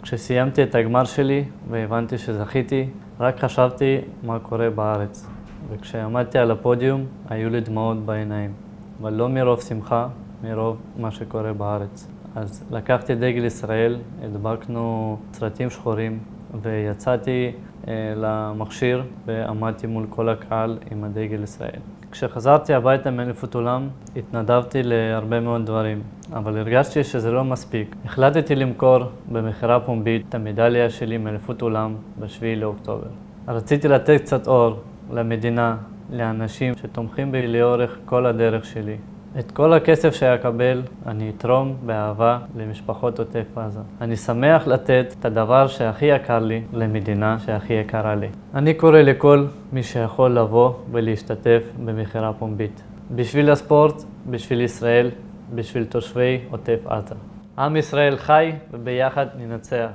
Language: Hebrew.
כשסיימתי את הגמר שלי והבנתי שזכיתי, רק חשבתי מה קורה בארץ. וכשעמדתי על הפודיום, היו לי דמעות בעיניים. אבל לא מרוב שמחה, מרוב מה שקורה בארץ. אז לקחתי דגל ישראל, הדבקנו סרטים שחורים, ויצאתי למכשיר ועמדתי מול כל הקהל עם הדגל ישראל. כשחזרתי הביתה מאליפות עולם, התנדבתי להרבה מאוד דברים, אבל הרגשתי שזה לא מספיק. החלטתי למכור במכירה פומבית את המדליה שלי מאליפות עולם ב7 לאוקטובר. רציתי לתת קצת אור למדינה, לאנשים שתומכים בי לאורך כל הדרך שלי. את כל הכסף שאקבל, אני אתרום באהבה למשפחות עוטף עזה. אני שמח לתת את הדבר שהכי יקר לי למדינה שהכי יקרה לי. אני קורא לכל מי שיכול לבוא ולהשתתף במכירה פומבית. בשביל הספורט, בשביל ישראל, בשביל תושבי עוטף עזה. עם ישראל חי וביחד ננצח.